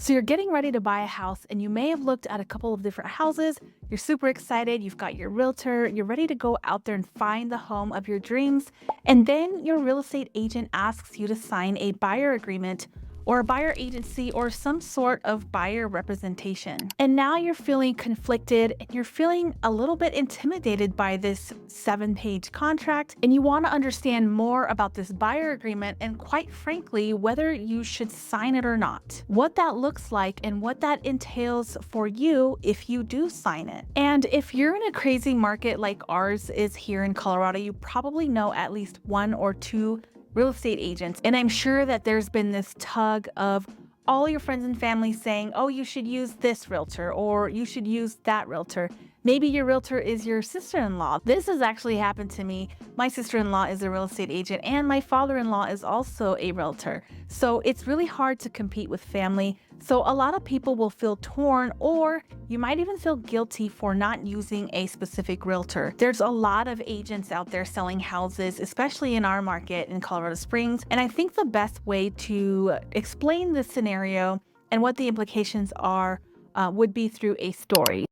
So you're getting ready to buy a house and you may have looked at a couple of different houses. You're super excited. You've got your realtor. You're ready to go out there and find the home of your dreams. And then your real estate agent asks you to sign a buyer agreement or a buyer agency or some sort of buyer representation. And now you're feeling conflicted and you're feeling a little bit intimidated by this 7-page contract. And you want to understand more about this buyer agreement and, quite frankly, whether you should sign it or not, what that looks like, and what that entails for you if you do sign it. And if you're in a crazy market like ours is here in Colorado, you probably know at least one or two real estate agents. And I'm sure that there's been this tug of all your friends and family saying, oh, you should use this realtor or you should use that realtor. Maybe your realtor is your sister-in-law. This has actually happened to me. My sister-in-law is a real estate agent and my father-in-law is also a realtor. So it's really hard to compete with family. So a lot of people will feel torn, or you might even feel guilty for not using a specific realtor. There's a lot of agents out there selling houses, especially in our market in Colorado Springs. And I think the best way to explain this scenario and what the implications are would be through a story.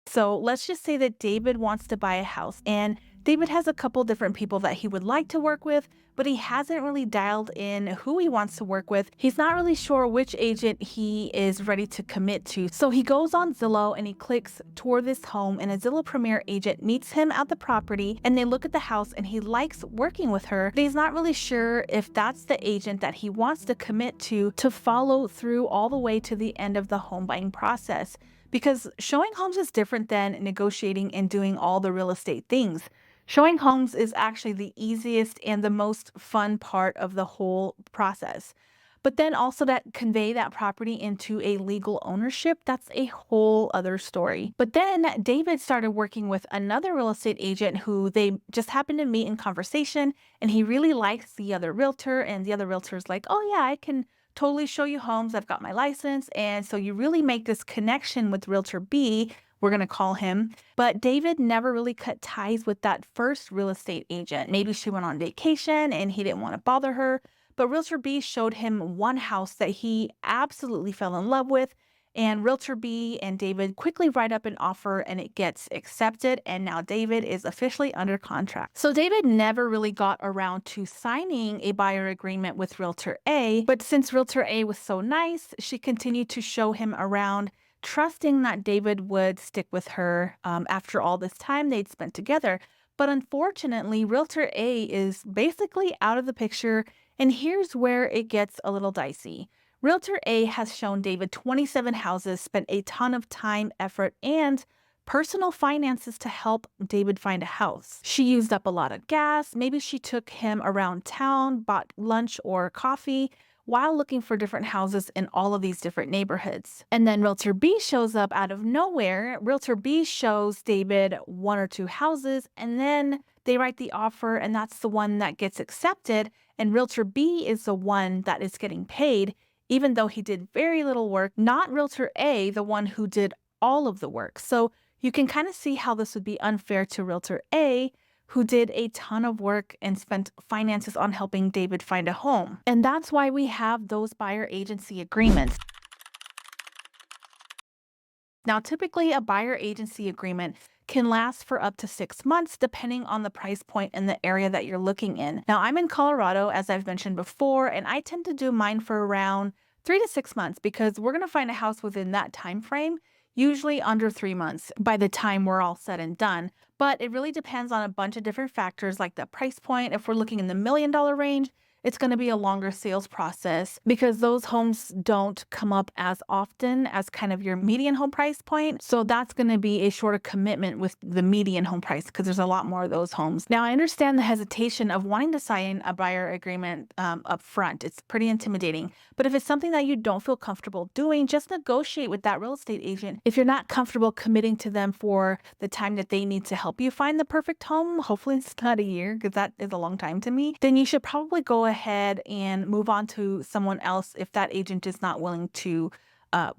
So let's just say that David wants to buy a house, and David has a couple different people that he would like to work with, but he hasn't really dialed in who he wants to work with. He's not really sure which agent he is ready to commit to. So he goes on Zillow and he clicks tour this home, and a Zillow Premier agent meets him at the property and they look at the house and he likes working with her, but he's not really sure if that's the agent that he wants to commit to follow through all the way to the end of the home buying process. Because showing homes is different than negotiating and doing all the real estate things. Showing homes is actually the easiest and the most fun part of the whole process. But then also that convey that property into a legal ownership, that's a whole other story. But then David started working with another real estate agent who they just happened to meet in conversation, and he really likes the other realtor, and the other realtor's like, "Oh yeah, I can totally show you homes. I've got my license." And so you really make this connection with realtor B, we're going to call him. But David never really cut ties with that first real estate agent. Maybe she went on vacation and he didn't want to bother her. But realtor B showed him one house that he absolutely fell in love with. And realtor B and David quickly write up an offer and it gets accepted. And now David is officially under contract. So David never really got around to signing a buyer agreement with realtor A. But since realtor A was so nice, she continued to show him around, trusting that David would stick with her after all this time they'd spent together. But unfortunately, Realtor A is basically out of the picture, and here's where it gets a little dicey. Realtor A has shown David 27 houses, spent a ton of time, effort, and personal finances to help David find a house. She used up a lot of gas. Maybe she took him around town, bought lunch or coffee while looking for different houses in all of these different neighborhoods. And then Realtor B shows up out of nowhere. Realtor B shows David one or two houses, and then they write the offer, and that's the one that gets accepted. And Realtor B is the one that is getting paid, even though he did very little work, not Realtor A, the one who did all of the work. So you can kind of see how this would be unfair to Realtor A, who did a ton of work and spent finances on helping David find a home. And that's why we have those buyer agency agreements. Now, typically a buyer agency agreement can last for up to 6 months, depending on the price point and the area that you're looking in. Now, I'm in Colorado, as I've mentioned before, and I tend to do mine for around 3 to 6 months because we're going to find a house within that time frame, usually under 3 months by the time we're all said and done. But it really depends on a bunch of different factors like the price point. If we're looking in the $1 million range, it's going to be a longer sales process because those homes don't come up as often as kind of your median home price point. So that's going to be a shorter commitment with the median home price because there's a lot more of those homes. Now, I understand the hesitation of wanting to sign a buyer agreement up front. It's pretty intimidating. But if it's something that you don't feel comfortable doing, just negotiate with that real estate agent. If you're not comfortable committing to them for the time that they need to help you find the perfect home, hopefully it's not a year because that is a long time to me, then you should probably go ahead and move on to someone else if that agent is not willing to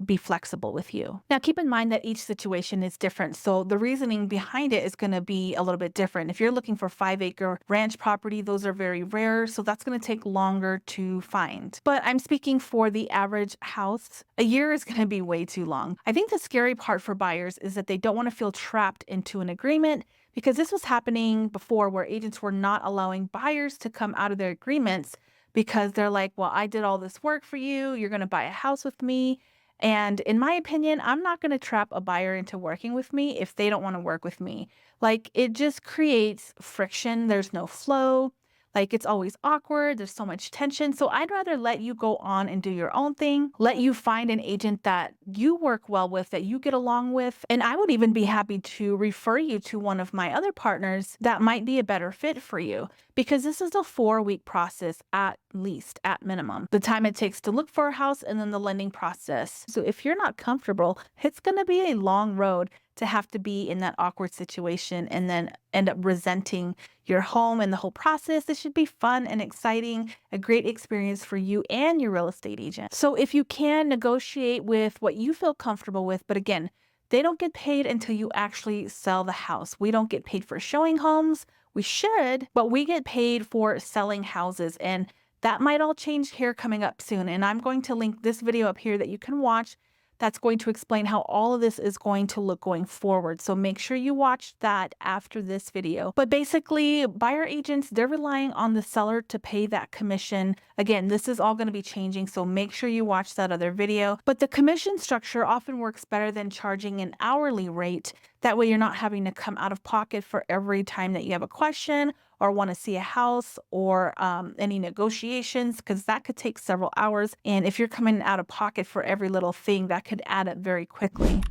be flexible with you. Now, keep in mind that each situation is different. So the reasoning behind it is going to be a little bit different. If you're looking for 5-acre ranch property, those are very rare. So that's going to take longer to find. But I'm speaking for the average house. A year is going to be way too long. I think the scary part for buyers is that they don't want to feel trapped into an agreement, because this was happening before where agents were not allowing buyers to come out of their agreements because they're like, well, I did all this work for you. You're going to buy a house with me. And in my opinion, I'm not going to trap a buyer into working with me if they don't want to work with me. Like, it just creates friction. There's no flow. Like, it's always awkward. There's so much tension. So I'd rather let you go on and do your own thing, let you find an agent that you work well with, that you get along with. And I would even be happy to refer you to one of my other partners that might be a better fit for you, because this is a 4-week process at least, at minimum. The time it takes to look for a house and then the lending process. So if you're not comfortable, it's going to be a long road to have to be in that awkward situation and then end up resenting your home and the whole process. It should be fun and exciting, a great experience for you and your real estate agent. So if you can negotiate with what you feel comfortable with, but again, they don't get paid until you actually sell the house. We don't get paid for showing homes. We should, but we get paid for selling houses, and that might all change here coming up soon. And I'm going to link this video up here that you can watch that's going to explain how all of this is going to look going forward. So make sure you watch that after this video. But basically, buyer agents, they're relying on the seller to pay that commission. Again, this is all going to be changing, so make sure you watch that other video. But the commission structure often works better than charging an hourly rate. That way you're not having to come out of pocket for every time that you have a question or want to see a house or any negotiations, because that could take several hours. And if you're coming out of pocket for every little thing, that could add up very quickly.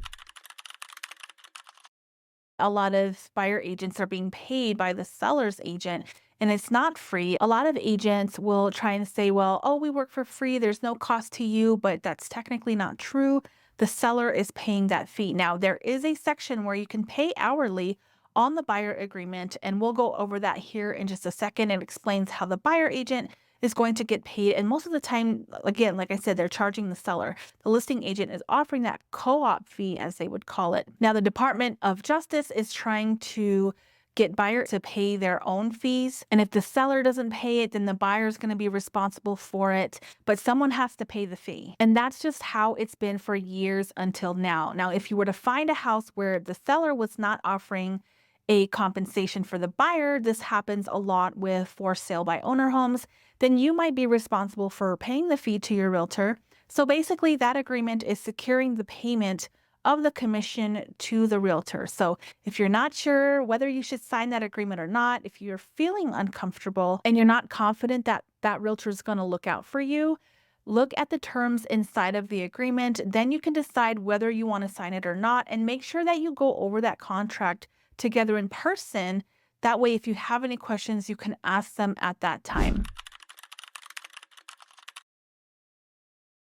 A lot of buyer agents are being paid by the seller's agent, and it's not free. A lot of agents will try and say, well, oh, we work for free. There's no cost to you, but that's technically not true. The seller is paying that fee. Now, there is a section where you can pay hourly on the buyer agreement, and we'll go over that here in just a second. It explains how the buyer agent is going to get paid. And most of the time, again, like I said, they're charging the seller. The listing agent is offering that co-op fee, as they would call it. Now, the Department of Justice is trying to get buyers to pay their own fees. And if the seller doesn't pay it, then the buyer is going to be responsible for it. But someone has to pay the fee. And that's just how it's been for years until now. Now, if you were to find a house where the seller was not offering a compensation for the buyer, this happens a lot with for sale by owner homes, then you might be responsible for paying the fee to your realtor. So basically, that agreement is securing the payment of the commission to the realtor. So if you're not sure whether you should sign that agreement or not, if you're feeling uncomfortable and you're not confident that that realtor is going to look out for you, look at the terms inside of the agreement. Then you can decide whether you want to sign it or not, and make sure that you go over that contract together in person. That way, if you have any questions, you can ask them at that time.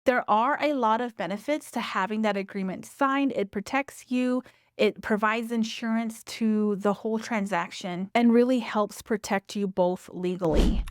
There are a lot of benefits to having that agreement signed. It protects you, it provides insurance to the whole transaction, and really helps protect you both legally.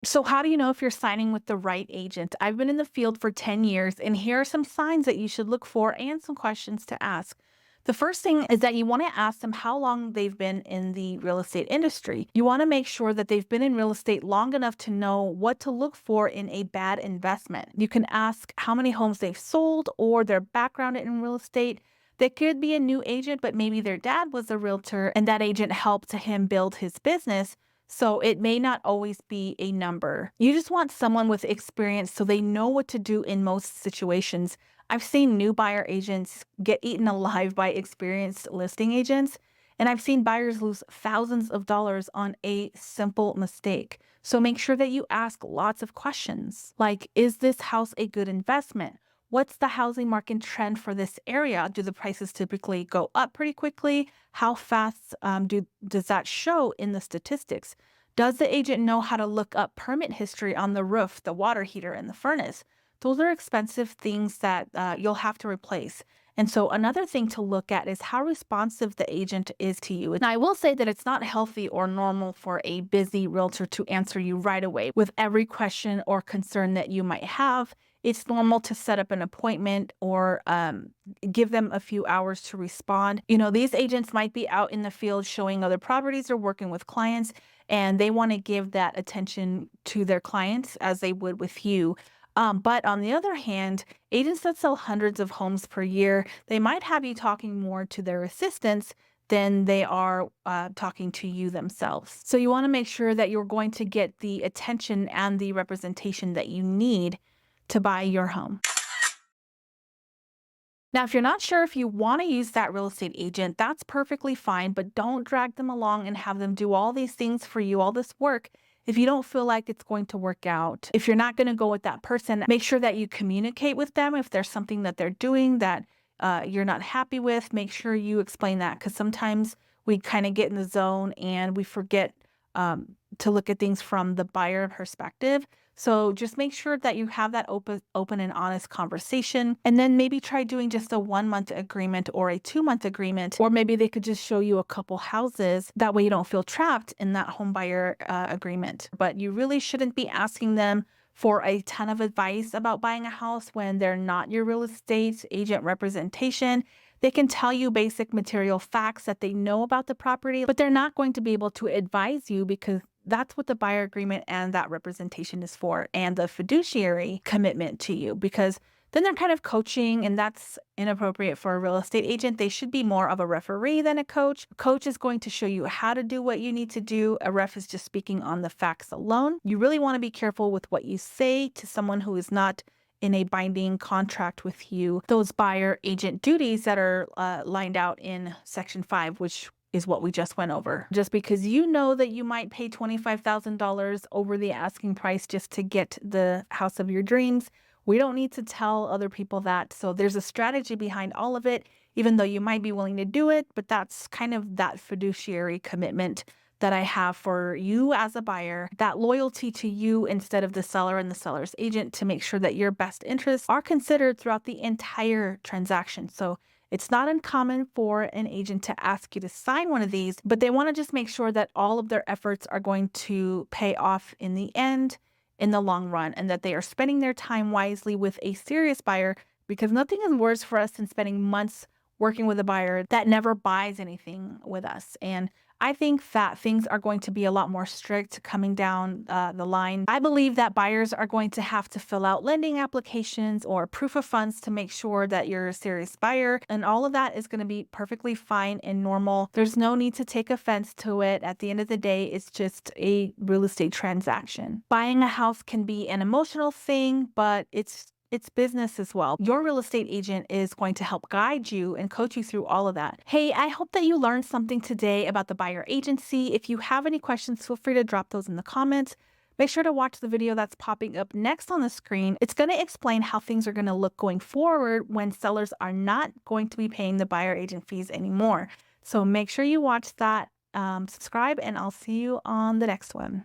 So how do you know if you're signing with the right agent? I've been in the field for 10 years, and here are some signs that you should look for and some questions to ask. The first thing is that you want to ask them how long they've been in the real estate industry. You want to make sure that they've been in real estate long enough to know what to look for in a bad investment. You can ask how many homes they've sold or their background in real estate. They could be a new agent, but maybe their dad was a realtor and that agent helped him build his business. So it may not always be a number. You just want someone with experience so they know what to do in most situations. I've seen new buyer agents get eaten alive by experienced listing agents, and I've seen buyers lose thousands of dollars on a simple mistake. So make sure that you ask lots of questions like, is this house a good investment? What's the housing market trend for this area? Do the prices typically go up pretty quickly? How fast does that show in the statistics? Does the agent know how to look up permit history on the roof, the water heater, and the furnace? Those are expensive things that you'll have to replace. And so another thing to look at is how responsive the agent is to you. Now, I will say that it's not healthy or normal for a busy realtor to answer you right away with every question or concern that you might have. It's normal to set up an appointment or give them a few hours to respond. These agents might be out in the field showing other properties or working with clients, and they want to give that attention to their clients as they would with you. But on the other hand, agents that sell hundreds of homes per year, they might have you talking more to their assistants than they are talking to you themselves. So you want to make sure that you're going to get the attention and the representation that you need to buy your home. Now, if you're not sure if you want to use that real estate agent, that's perfectly fine, but don't drag them along and have them do all these things for you, all this work, if you don't feel like it's going to work out. If you're not going to go with that person, make sure that you communicate with them. If there's something that they're doing that you're not happy with, make sure you explain that, because sometimes we kind of get in the zone and we forget to look at things from the buyer perspective. So just make sure that you have that open and honest conversation, and then maybe try doing just a 1 month agreement or a 2 month agreement, or maybe they could just show you a couple houses. That way you don't feel trapped in that home buyer agreement. But you really shouldn't be asking them for a ton of advice about buying a house when they're not your real estate agent representation. They can tell you basic material facts that they know about the property, but they're not going to be able to advise you, because that's what the buyer agreement and that representation is for, and the fiduciary commitment to you, because then they're kind of coaching, and that's inappropriate for a real estate agent. They should be more of a referee than a coach. A coach is going to show you how to do what you need to do. A ref is just speaking on the facts alone. You really want to be careful with what you say to someone who is not in a binding contract with you. Those buyer agent duties that are lined out in Section 5, which is what we just went over. Just because you know that you might pay $25,000 over the asking price just to get the house of your dreams, we don't need to tell other people that. So there's a strategy behind all of it, even though you might be willing to do it, but that's kind of that fiduciary commitment that I have for you as a buyer, that loyalty to you instead of the seller and the seller's agent, to make sure that your best interests are considered throughout the entire transaction. So it's not uncommon for an agent to ask you to sign one of these, but they want to just make sure that all of their efforts are going to pay off in the end, in the long run, and that they are spending their time wisely with a serious buyer, because nothing is worse for us than spending months working with a buyer that never buys anything with us. And I think that things are going to be a lot more strict coming down the line. I believe that buyers are going to have to fill out lending applications or proof of funds to make sure that you're a serious buyer. And all of that is going to be perfectly fine and normal. There's no need to take offense to it. At the end of the day, it's just a real estate transaction. Buying a house can be an emotional thing, but it's business as well. Your real estate agent is going to help guide you and coach you through all of that. Hey, I hope that you learned something today about the buyer agency. If you have any questions, feel free to drop those in the comments. Make sure to watch the video that's popping up next on the screen. It's going to explain how things are going to look going forward when sellers are not going to be paying the buyer agent fees anymore. So make sure you watch that, subscribe, and I'll see you on the next one.